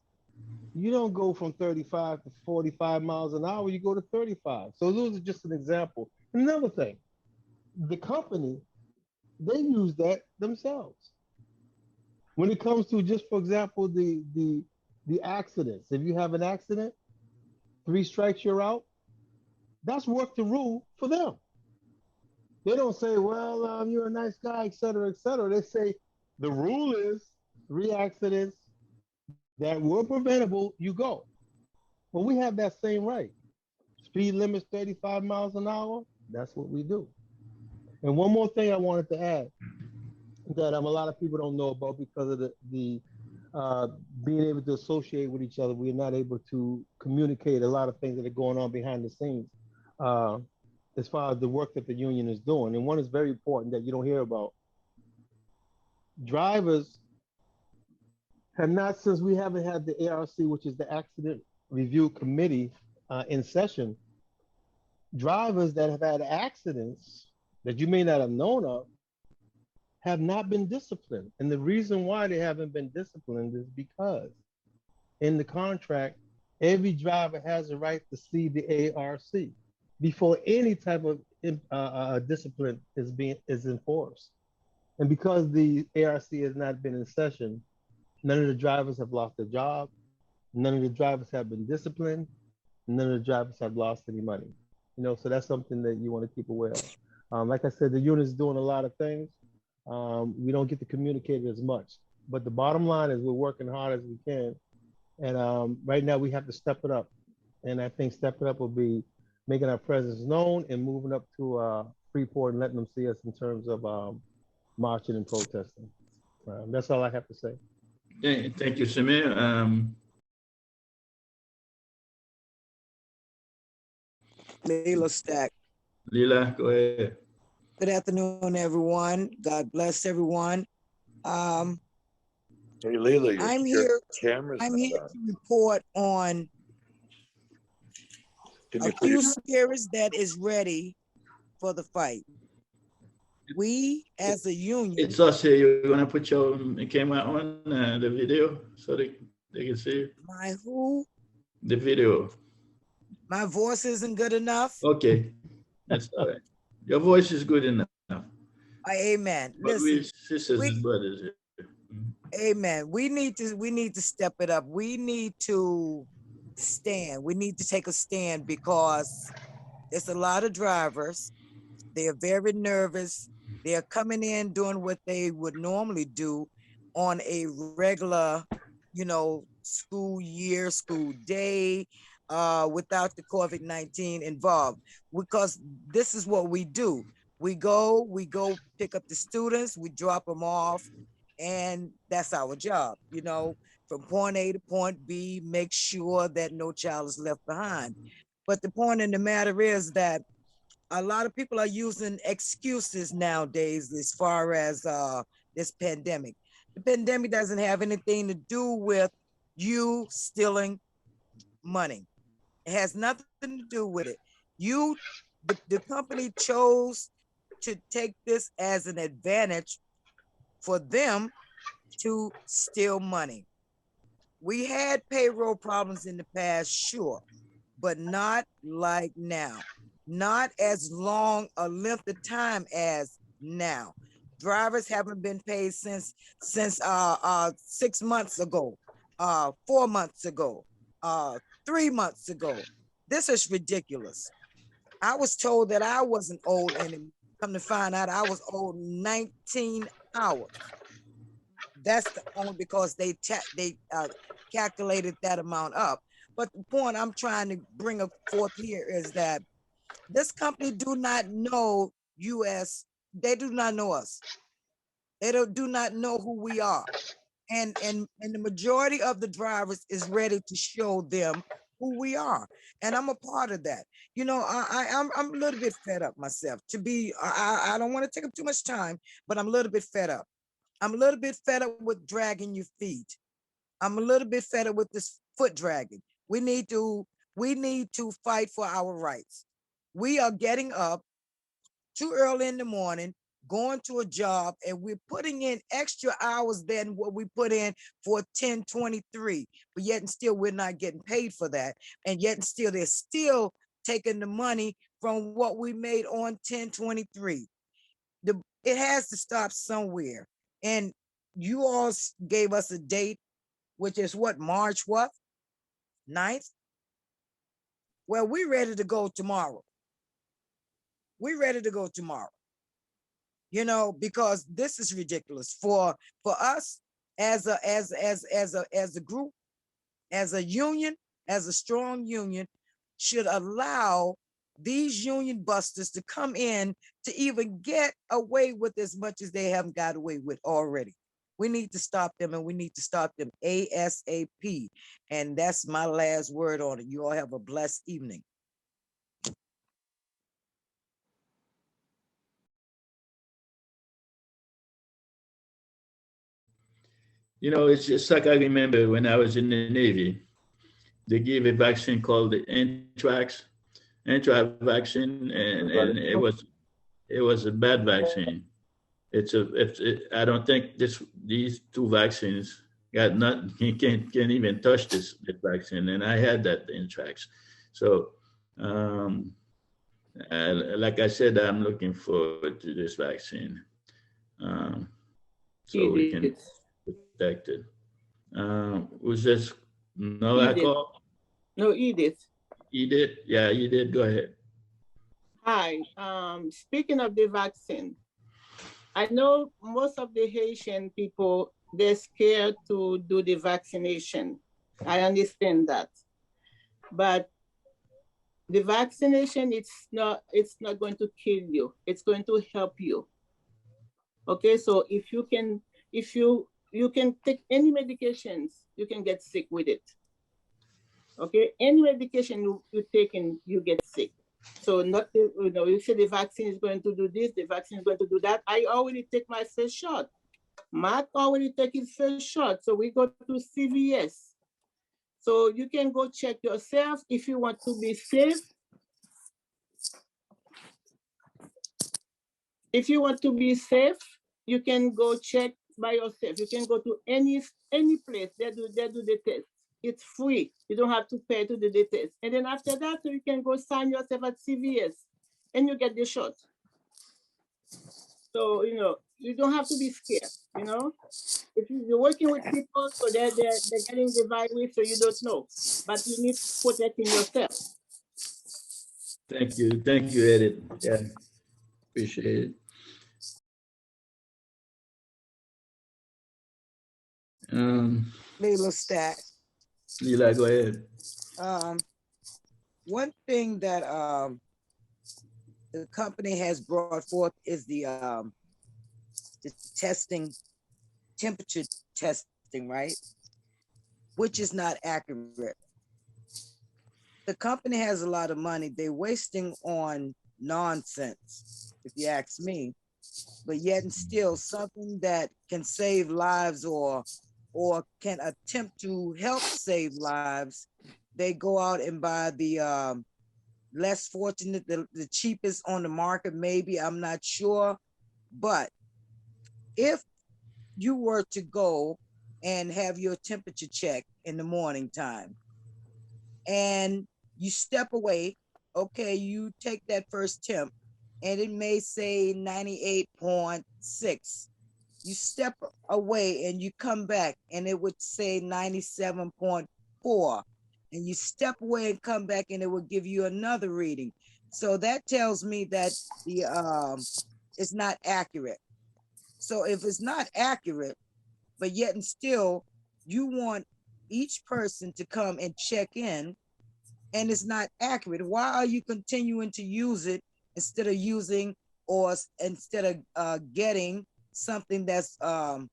you don't go from 35 to 45 miles an hour, you go to 35. So those are just an example. Another thing, the company, they use that themselves. When it comes to, just for example, the accidents, if you have an accident, 3 strikes, you're out, that's work the rule for them. They don't say, well, you're a nice guy, et cetera, et cetera. They say, the rule is 3 accidents that were preventable, you go. Well, we have that same right. Speed limit's 35 miles an hour, that's what we do. And one more thing I wanted to add that a lot of people don't know about because of the being able to associate with each other. We're not able to communicate a lot of things that are going on behind the scenes. as far as the work that the union is doing. And one is very important that you don't hear about. Drivers have not, since we haven't had the ARC, which is the Accident Review Committee, in session, drivers that have had accidents that you may not have known of have not been disciplined. And the reason why they haven't been disciplined is because in the contract, every driver has a right to see the ARC before any type of discipline is enforced. And because the ARC has not been in session, none of the drivers have lost their job. None of the drivers have been disciplined. None of the drivers have lost any money. So that's something that you want to keep aware of. Like I said, the unit is doing a lot of things. We don't get to communicate it as much, but the bottom line is we're working hard as we can. And right now we have to step it up. And I think stepping up will be making our presence known and moving up to Freeport and letting them see us in terms of marching and protesting. That's all I have to say. Yeah, thank you, Samir. Lela Stack. Lela, go ahead. Good afternoon, everyone. God bless everyone. Hey, Lela, I'm your here. camera's I'm not here on. to report on Can a you put few it- spirits that is ready for the fight. We, as a union, It's us here. You're gonna put your camera on the video so they can see you. my who, The video. my voice isn't good enough. Okay, that's all right. Your voice is good enough. Amen. But we Listen, sisters and brothers here. amen. We need to step it up. We need to stand. We need to take a stand because there's a lot of drivers. They are very nervous. They are coming in doing what they would normally do on a regular, school year, school day, without the COVID-19 involved. Because this is what we do. We go pick up the students, we drop them off, and that's our job, from point A to point B, make sure that no child is left behind. But the point in the matter is that a lot of people are using excuses nowadays as far as this pandemic. The pandemic doesn't have anything to do with you stealing money. It has nothing to do with it. The company chose to take this as an advantage for them to steal money. We had payroll problems in the past, sure, but not like now. Not as long a length of time as now. Drivers haven't been paid since 6 months ago, 4 months ago, 3 months ago. This is ridiculous. I was told that I wasn't owed any. Come to find out, I was owed 19 hours. That's only because they calculated that amount up. But the point I'm trying to bring forth here is that this company do not know US. They do not know us. They do not know who we are. And the majority of the drivers is ready to show them who we are. And I'm a part of that. I'm a little bit fed up myself I don't want to take up too much time, but I'm a little bit fed up. I'm a little bit fed up with dragging your feet. I'm a little bit fed up with this foot dragging. We need to fight for our rights. We are getting up too early in the morning, going to a job, and we're putting in extra hours than what we put in for 1023. But yet and still, we're not getting paid for that. And yet and still, they're still taking the money from what we made on 1023. It has to stop somewhere. And you all gave us a date, which is what, March what? 9th? Well, we're ready to go tomorrow. We're ready to go tomorrow. Because this is ridiculous for us as a group, as a union, as a strong union, should allow these union busters to come in to even get away with as much as they haven't got away with already. We need to stop them, and we need to stop them ASAP. And that's my last word on it. You all have a blessed evening. You know, it's just like I remember when I was in the Navy, they gave a vaccine called the anthrax vaccine, and it was a bad vaccine. I don't think these two vaccines got nothing. Can't even touch this vaccine, and I had that anthrax. So, like I said, I'm looking forward to this vaccine, so we can protect it. Was this Noah call? No, Edith. Edith? Yeah, Edith, go ahead. Hi. Speaking of the vaccine, I know most of the Haitian people, they're scared to do the vaccination. I understand that. But the vaccination, it's not going to kill you. It's going to help you. Okay, so if you can take any medications, you can get sick with it. Okay, any medication you taking, you get sick. So not, you say the vaccine is going to do this, the vaccine is going to do that. I already take my first shot. Matt already take his first shot. So we go to CVS. So you can go check yourself if you want to be safe. If you want to be safe, you can go check by yourself. You can go to any place, they do the test. It's free. You don't have to pay to do the test. And then after that, you can go sign yourself at CVS and you get the shot. So, you don't have to be scared, If you're working with people, so they're getting the virus, so you don't know. But you need to protect yourself. Thank you, Edith. Yeah, appreciate it. Lela Stack. Lela, go ahead. One thing that the company has brought forth is the testing, temperature testing, right? Which is not accurate. The company has a lot of money. They're wasting on nonsense, if you ask me. But yet and still, something that can save lives or can attempt to help save lives, they go out and buy the less fortunate, the cheapest on the market, maybe, I'm not sure. But if you were to go and have your temperature check in the morning time and you step away, okay, you take that first temp and it may say 98.6. You step away and you come back and it would say 97.4. And you step away and come back and it will give you another reading. So that tells me that the it's not accurate. So if it's not accurate, but yet and still you want each person to come and check in and it's not accurate, why are you continuing to use it instead of using or instead of getting something that's more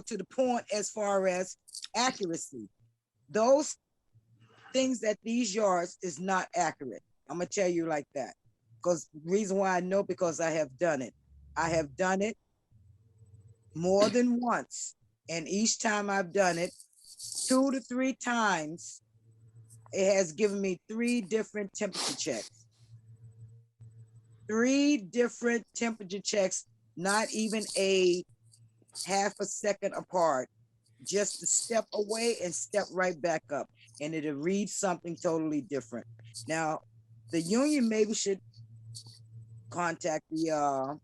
to the point as far as accuracy? Those things at these yards is not accurate. I'm gonna tell you like that. Because the reason why I know, because I have done it. I have done it more than once. And each time I've done it, 2 to 3 times, it has given me 3 different temperature checks. 3 different temperature checks, not even a half a second apart, just to step away and step right back up, and it'll read something totally different. Now, the union maybe should contact the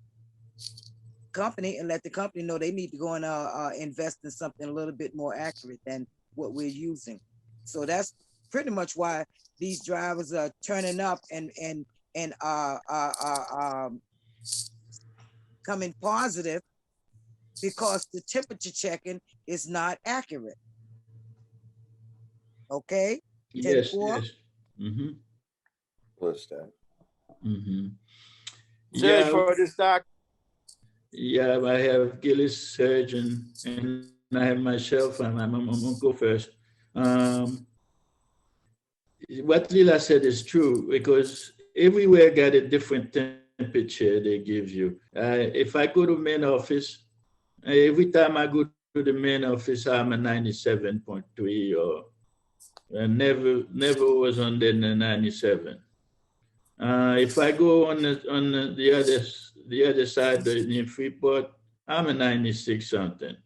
company and let the company know they need to go and invest in something a little bit more accurate than what we're using. So that's pretty much why these drivers are turning up and coming positive, because the temperature checking is not accurate. Okay? Yes, 10-4? yes. Mm-hmm. What's that? Mm-hmm. Surge for this doc. Yeah, I have Gillis, Surge, and I have myself, and I'm gonna go first. What Lela said is true, because everywhere got a different temperature they give you. If I go to main office, every time I go to the main office, I'm a 97.3 or never was under the 97. If I go on the other side in Freeport, I'm a 96 something.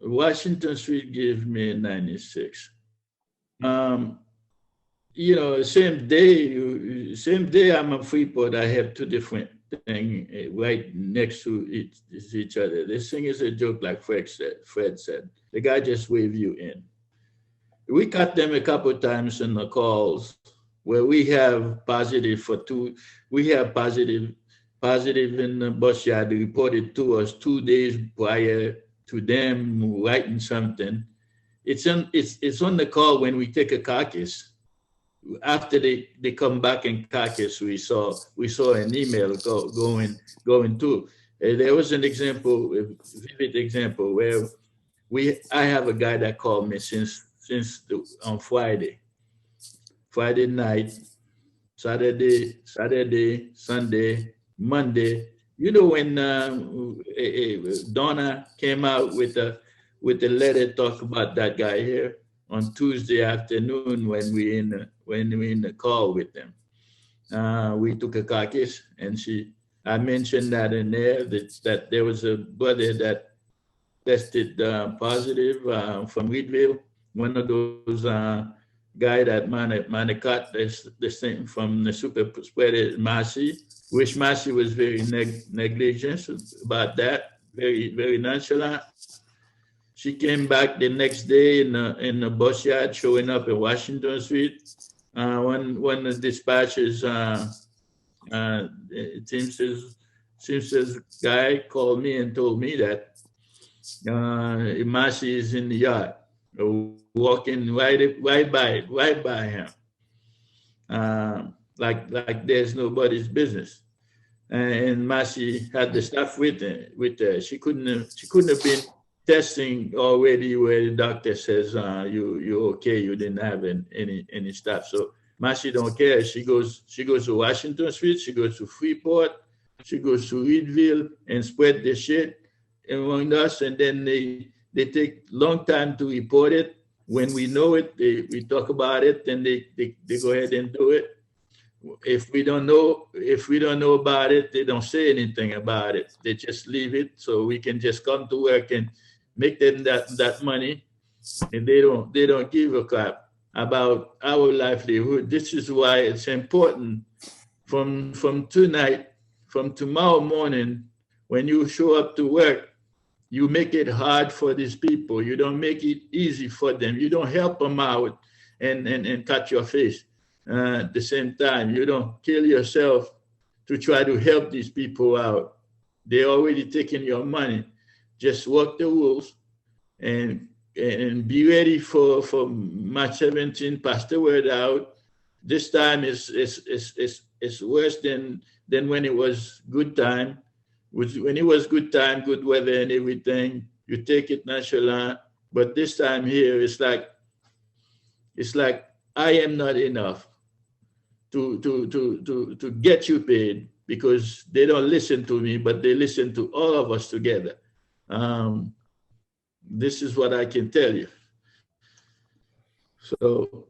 Washington Street gives me a 96. You know, same day I'm a Freeport, I have two different things right next to each other. This thing is a joke, like Fred said. The guy just wave you in. We cut them a couple of times in the calls where we have positive for two. We have positive in the bus yard reported to us 2 days prior to them writing something. It's on the call when we take a caucus. After they come back in caucus, we saw an email going through. There was an example, a vivid example, where I have a guy that called me on Friday night, Saturday, Sunday, Monday. You know when Donna came out with a letter talk about that guy here on Tuesday afternoon when we in the call with them. We took a caucus and I mentioned that in there that there was a brother that tested positive from Wheatville, one of those guy that Manicat, this thing from the super spreader Massey, which Massey was very negligent about that, very, very nonchalant. She came back the next day in the bus yard, showing up in Washington Street. One of the dispatchers, Teamsters guy called me and told me that Massey is in the yard, walking right by him, like there's nobody's business. And Massey had the stuff with her. She couldn't have been testing already where the doctor says you're okay, you didn't have any stuff. So Massey don't care. She goes to Washington Street, she goes to Freeport, she goes to Reedville and spread the shit among us, and then they take long time to report it. When we know it, we talk about it, then they go ahead and do it. If we don't know about it, they don't say anything about it. They just leave it so we can just come to work and make them that money, and they don't give a crap about our livelihood. This is why it's important from tomorrow morning, when you show up to work, you make it hard for these people. You don't make it easy for them. You don't help them out and cut your face. At the same time, you don't kill yourself to try to help these people out. They're already taking your money. Just work the rules and be ready for March 17. Pass the word out. This time is worse than when it was good time. When it was good time, good weather and everything, you take it nonchalant. But this time here, it's like I am not enough to get you paid, because they don't listen to me, but they listen to all of us together. This is what I can tell you. So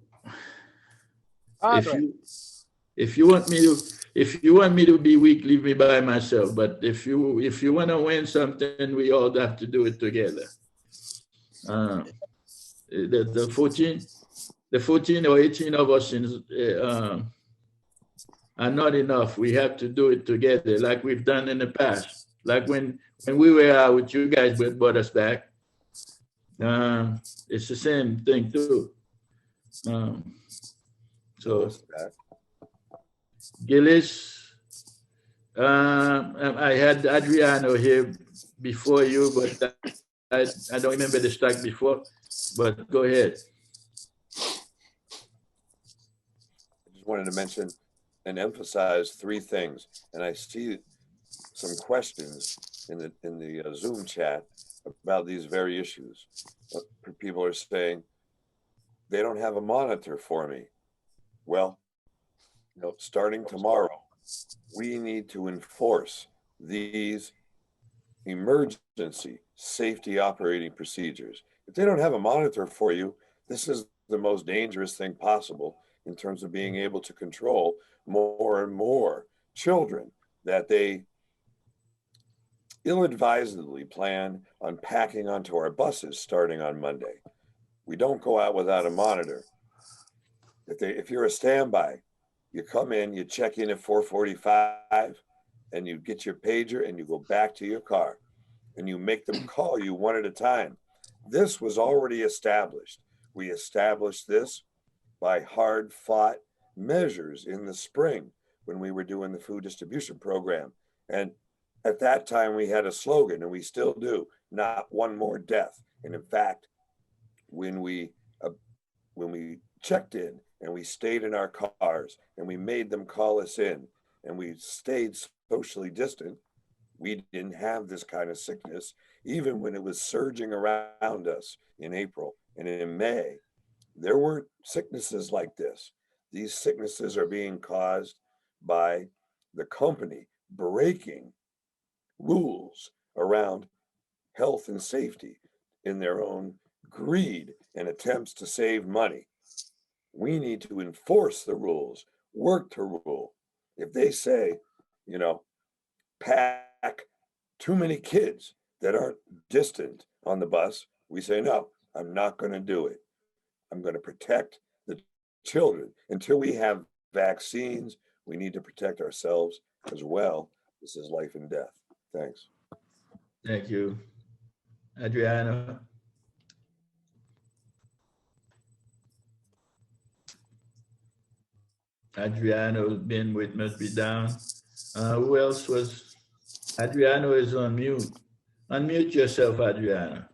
if you want me to be weak, leave me by myself. But if you want to win something, we all have to do it together. The 14 or 18 of us are not enough. We have to do it together, like we've done in the past. Like when we were out with you guys, but brought us back. It's the same thing too. So Gillis, I had Adriano here before you, but I don't remember the strike before. But go ahead. I just wanted to mention and emphasize three things, and I see some questions in the Zoom chat about these very issues. People are saying they don't have a monitor for me. Well, starting tomorrow, we need to enforce these emergency safety operating procedures. If they don't have a monitor for you, this is the most dangerous thing possible in terms of being able to control more and more children that they ill-advisedly plan on packing onto our buses starting on Monday. We don't go out without a monitor. If you're a standby, you come in, you check in at 4:45, and you get your pager and you go back to your car and you make them call you one at a time. This was already established. We established this by hard-fought measures in the spring when we were doing the food distribution program. And at that time, we had a slogan, and we still do, not one more death. And in fact, when we checked in and we stayed in our cars and we made them call us in and we stayed socially distant, we didn't have this kind of sickness, even when it was surging around us in April and in May. There weren't sicknesses like this. These sicknesses are being caused by the company breaking rules around health and safety in their own greed and attempts to save money. We need to enforce the rules, work to rule. If they say, pack too many kids that aren't distant on the bus, we say, no, I'm not going to do it. I'm going to protect the children. Until we have vaccines, we need to protect ourselves as well. This is life and death. Thanks. Thank you. Adriana. Adriano been with, must be down. Who else was? Adriano is on mute. Unmute yourself, Adriana.